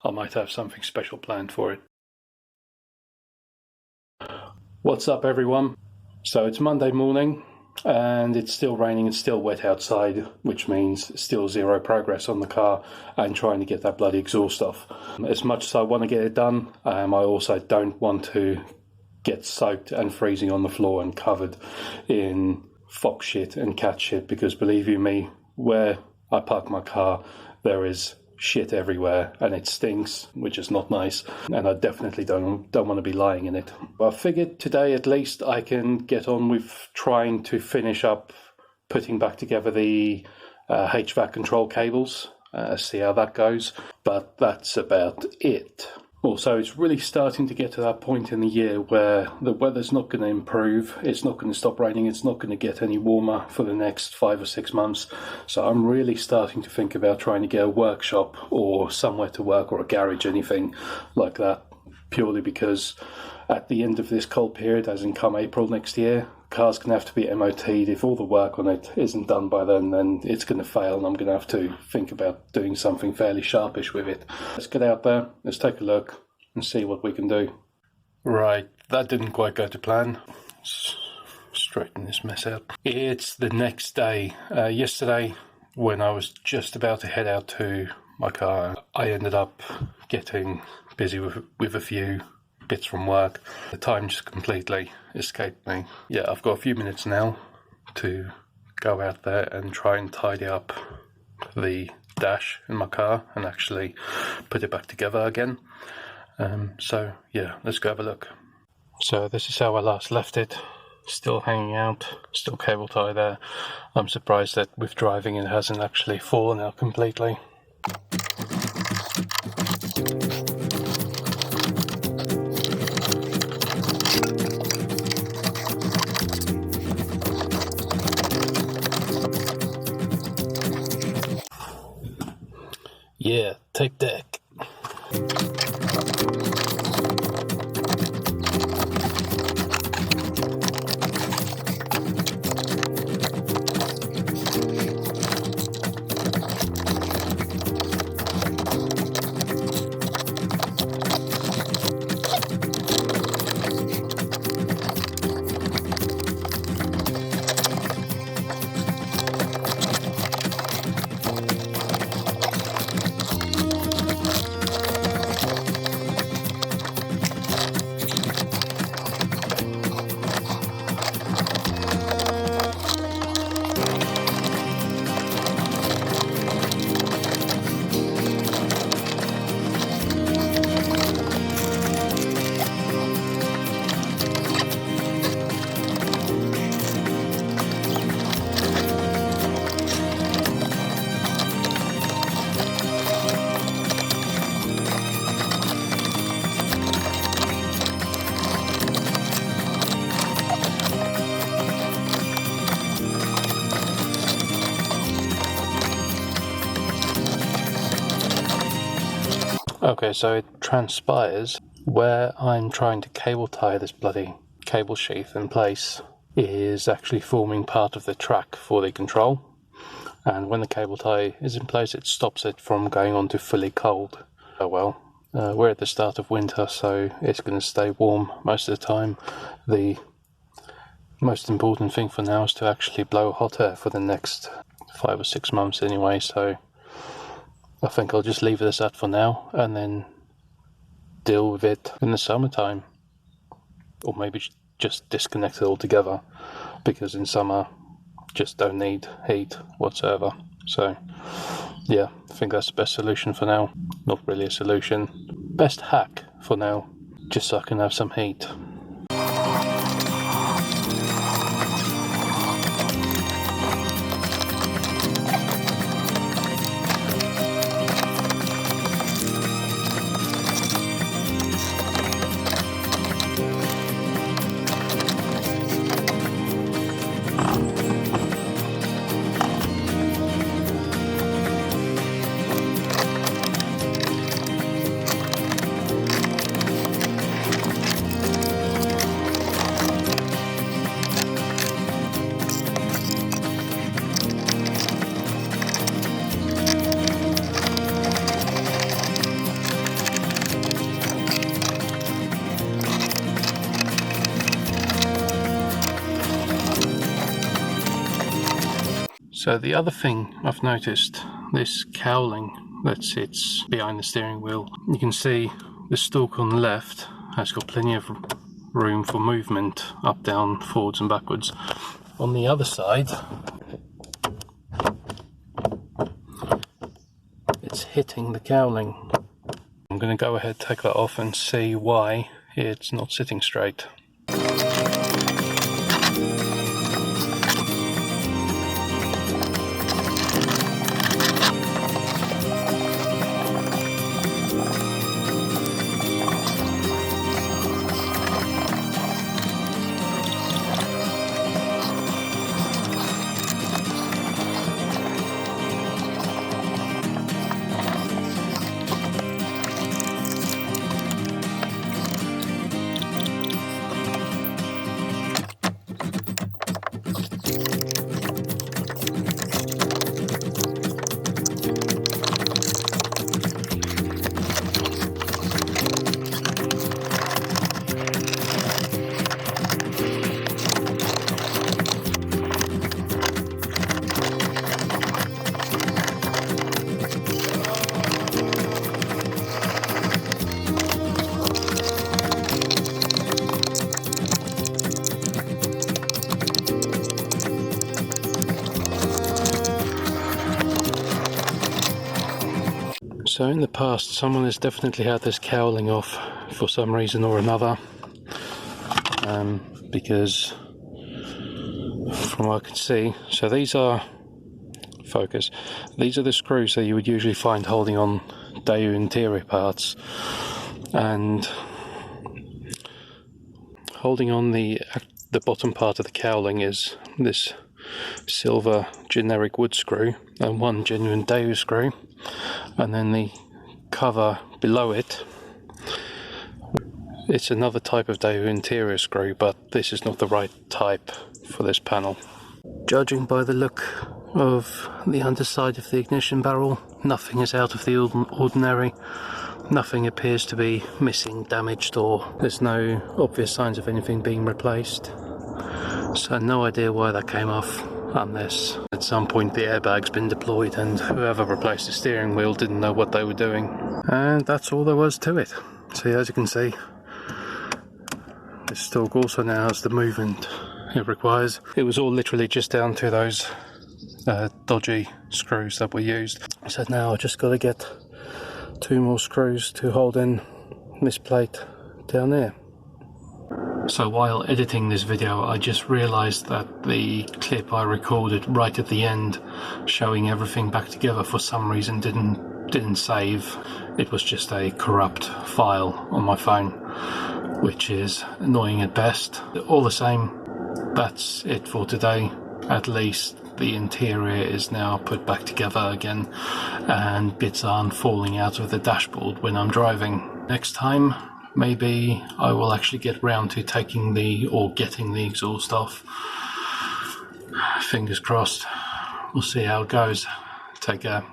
I might have something special planned for it. What's up, everyone? So it's Monday morning and it's still raining and still wet outside, which means still zero progress on the car and trying to get that bloody exhaust off. As much as I want to get it done, I also don't want to get soaked and freezing on the floor and covered in fox shit and cat shit, because believe you me, where I park my car, there is shit everywhere and it stinks, which is not nice, and I definitely don't want to be lying in it. I figured today at least I can get on with trying to finish up putting back together the HVAC control cables, see how that goes, but that's about it. Also, it's really starting to get to that point in the year where the weather's not going to improve, it's not going to stop raining, it's not going to get any warmer for the next 5 or 6 months. So I'm really starting to think about trying to get a workshop or somewhere to work, or a garage, anything like that, purely because at the end of this cold period, as in come April next year, car's going to have to be MOT'd. If all the work on it isn't done by then it's going to fail, and I'm going to have to think about doing something fairly sharpish with it. Let's get out there, let's take a look and see what we can do. Right, that didn't quite go to plan. Let's straighten this mess out. It's the next day. Yesterday, when I was just about to head out to my car, I ended up getting busy with a few bits from work. The time just completely escaped me. Yeah, I've got a few minutes now to go out there and try and tidy up the dash in my car and actually put it back together again. So yeah, let's go have a look. So this is how I last left it. Still hanging out, still cable tie there. I'm surprised that with driving it hasn't actually fallen out completely. Yeah, tape deck. Okay, so it transpires where I'm trying to cable tie this bloody cable sheath in place is actually forming part of the track for the control, and when the cable tie is in place it stops it from going on to fully cold. Oh well, we're at the start of winter, so it's going to stay warm most of the time. The most important thing for now is to actually blow hot air for the next 5 or 6 months anyway, so I think I'll just leave this at for now and then deal with it in the summertime, or maybe just disconnect it altogether, because in summer just don't need heat whatsoever. So yeah, I think that's the best solution for now. Not really a solution, best hack for now, just so I can have some heat. So the other thing I've noticed, this cowling that sits behind the steering wheel, you can see the stalk on the left has got plenty of room for movement, up, down, forwards and backwards. On the other side, it's hitting the cowling. I'm going to go ahead, take that off and see why it's not sitting straight. So in the past, someone has definitely had this cowling off for some reason or another, because from what I can see, so these are, focus, these are the screws that you would usually find holding on Daewoo interior parts, and holding on the bottom part of the cowling is this silver generic wood screw and one genuine Daewoo screw, and then the cover below it, it's another type of Daewoo interior screw, but this is not the right type for this panel. Judging by the look of the underside of the ignition barrel, nothing is out of the ordinary. Nothing appears to be missing, damaged, or there's no obvious signs of anything being replaced. So no idea why that came off, unless at some point the airbag's been deployed and whoever replaced the steering wheel didn't know what they were doing. And that's all there was to it. So as you can see, this stalk also now has the movement it requires. It was all literally just down to those dodgy screws that were used. So now I just got to get 2 more screws to hold in this plate down there. So while editing this video, I just realised that the clip I recorded right at the end showing everything back together for some reason didn't save. It was just a corrupt file on my phone, which is annoying at best. All the same, that's it for today. At least the interior is now put back together again and bits aren't falling out of the dashboard when I'm driving. Next time, maybe I will actually get round to getting the exhaust off. Fingers crossed. We'll see how it goes. Take care.